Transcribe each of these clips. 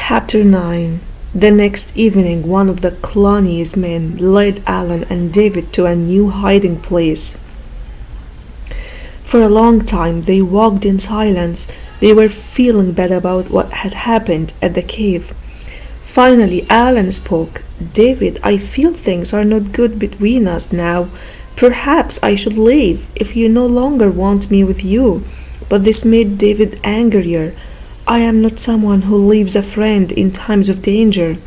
Chapter 9. The next evening, one of the colony's men led Alan and David to a new hiding place. For a long time they walked in silence. They were feeling bad about what had happened at the cave. Finally, Alan spoke. "David, I feel things are not good between us now. Perhaps I should leave if you no longer want me with you." But this made David angrier. "I am not someone who leaves a friend in times of danger."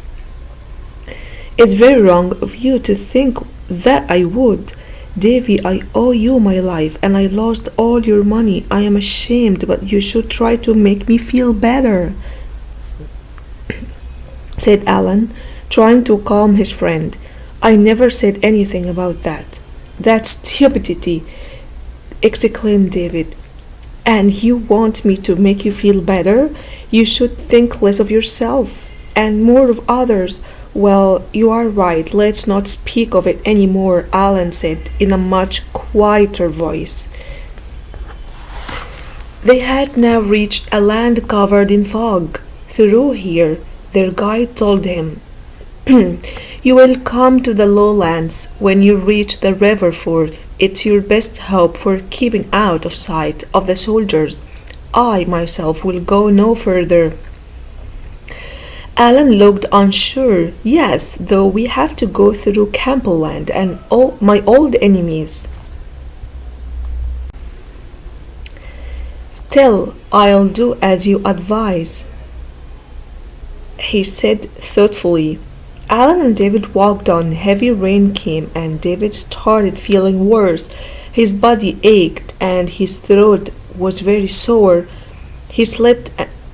"It's very wrong of you to think that I would. Davy, I owe you my life and I lost all your money. I am ashamed, but you should try to make me feel better," said Alan, trying to calm his friend. "I never said anything about that." "That's stupidity," exclaimed David. "And you want me to make you feel better? You should think less of yourself and more of others." "Well, you are right. Let's not speak of it any more," Alan said in a much quieter voice. They had now reached a land covered in fog. "Through here," their guide told him. "You will come to the lowlands when you reach the river Forth. It's your best hope for keeping out of sight of the soldiers. I myself will go no further." Alan looked unsure. "Yes, though we have to go through Campbellland and all my old enemies." "Still, I'll do as you advise," he said thoughtfully. Alan and David walked on. Heavy rain came and David started feeling worse. His body ached and his throat was very sore. He slept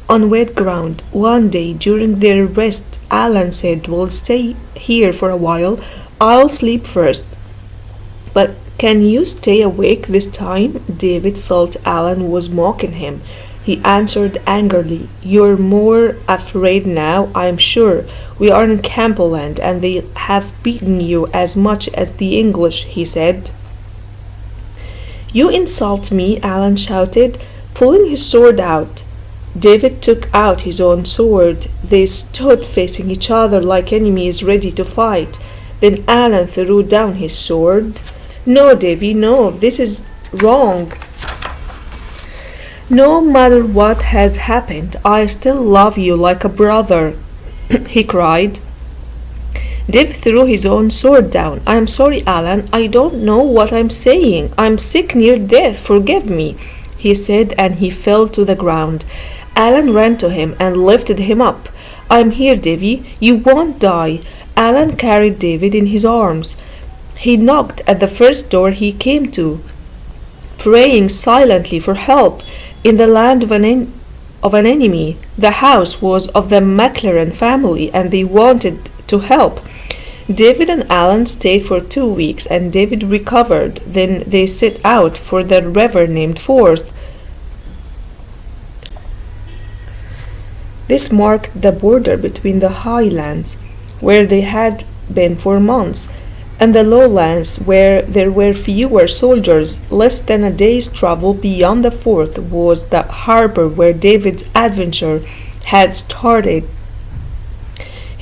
on wet ground. One day during their rest, Alan said, "We'll stay here for a while. I'll sleep first." "But can you stay awake this time?" David felt Alan was mocking him. He answered angrily, "You're more afraid now, I'm sure. We are in Campbellland and they have beaten you as much as the English," he said. "You insult me," Alan shouted, pulling his sword out. David took out his own sword. They stood facing each other like enemies ready to fight. Then Alan threw down his sword. "No, Davy, no, this is wrong. No matter what has happened, I still love you like a brother," he cried. Dave threw his own sword down. "I'm sorry, Alan. I don't know what I'm saying. I'm sick near death. Forgive me," he said, and he fell to the ground. Alan ran to him and lifted him up. "I'm here, Davy. You won't die." Alan carried David in his arms. He knocked at the first door he came to, praying silently for help. In the land of an enemy, the house was of the McLaren family and they wanted to help. David and Alan stayed for 2 weeks and David recovered. Then they set out for the river named Forth. This marked the border between the highlands, where they had been for months, and the lowlands, where there were fewer soldiers. Less than a day's travel beyond the Forth was the harbor where David's adventure had started.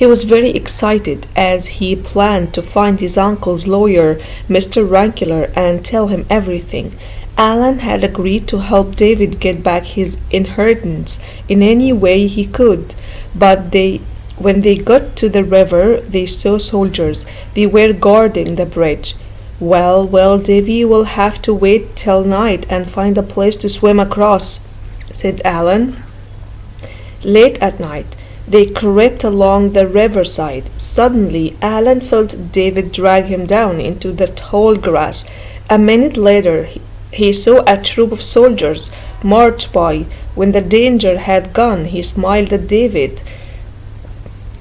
He was very excited as he planned to find his uncle's lawyer, Mr. Rankler, and tell him everything. Alan had agreed to help David get back his inheritance in any way he could, but when they got to the river, they saw soldiers. They were guarding the bridge. Well, Davy will have to wait till night and find a place to swim across," said Alan. Late at night, they crept along the riverside. Suddenly, Alan felt David drag him down into the tall grass. A minute later, he saw a troop of soldiers march by. When the danger had gone, he smiled at David.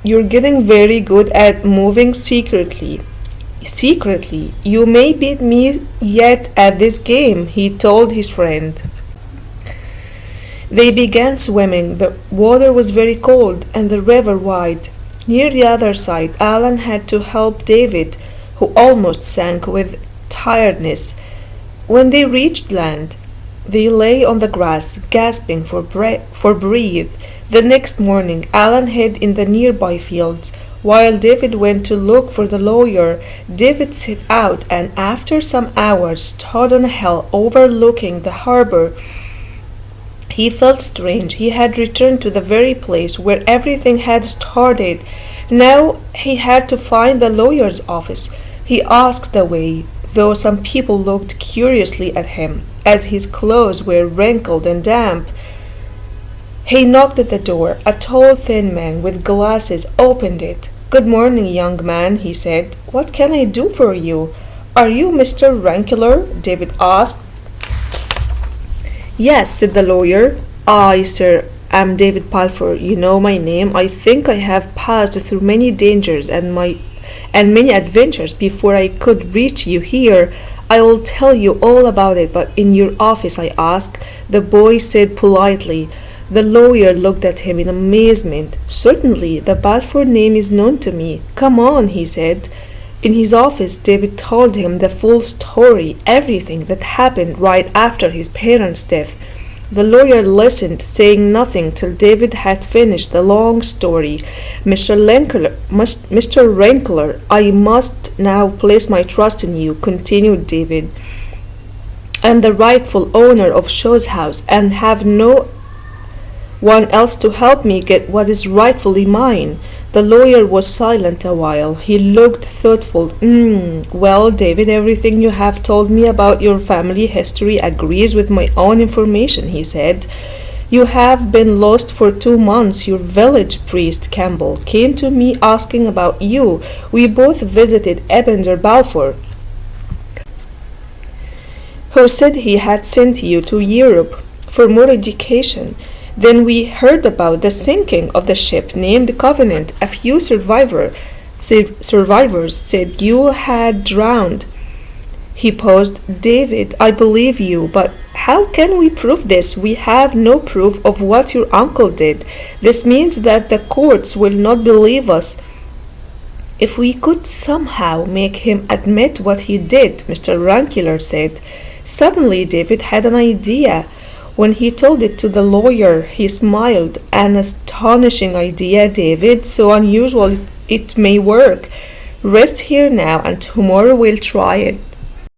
"You're getting very good at moving secretly. You may beat me yet at this game," he told his friend. They began swimming. The water was very cold and the river wide. Near the other side, Alan had to help David, who almost sank with tiredness. When they reached land, they lay on the grass, gasping for breath. The next morning, Alan hid in the nearby fields, while David went to look for the lawyer. David set out and after some hours stood on a hill overlooking the harbor. He felt strange. He had returned to the very place where everything had started. Now he had to find the lawyer's office. He asked the way, though some people looked curiously at him, as his clothes were wrinkled and damp. He knocked at the door. A tall, thin man with glasses opened it. "Good morning, young man," he said. "What can I do for you?" "Are you Mr. Rankler?" David asked. "Yes," said the lawyer. "I, sir, am David Balfour. You know my name. I think I have passed through many dangers and many adventures before I could reach you here. I will tell you all about it, but in your office, I ask," the boy said politely. The lawyer looked at him in amazement. "Certainly, the Balfour name is known to me. Come on," he said. In his office, David told him the full story, everything that happened right after his parents' death. The lawyer listened, saying nothing till David had finished the long story. Mr. Rankler, I must now place my trust in you," continued David. "I am the rightful owner of Shaw's house and have no one else to help me get what is rightfully mine." The lawyer was silent a while. He looked thoughtful. Well, David, everything you have told me about your family history agrees with my own information," he said. "You have been lost for 2 months. Your village priest, Campbell, came to me asking about you. We both visited Ebenezer Balfour, who said he had sent you to Europe for more education. Then we heard about the sinking of the ship named Covenant. A few survivors said you had drowned." He paused. "David, I believe you, but how can we prove this? We have no proof of what your uncle did. This means that the courts will not believe us." "If we could somehow make him admit what he did," Mr. Rankler said. Suddenly David had an idea. When he told it to the lawyer, he smiled. "An astonishing idea, David. So unusual it may work. Rest here now, and tomorrow we'll try it."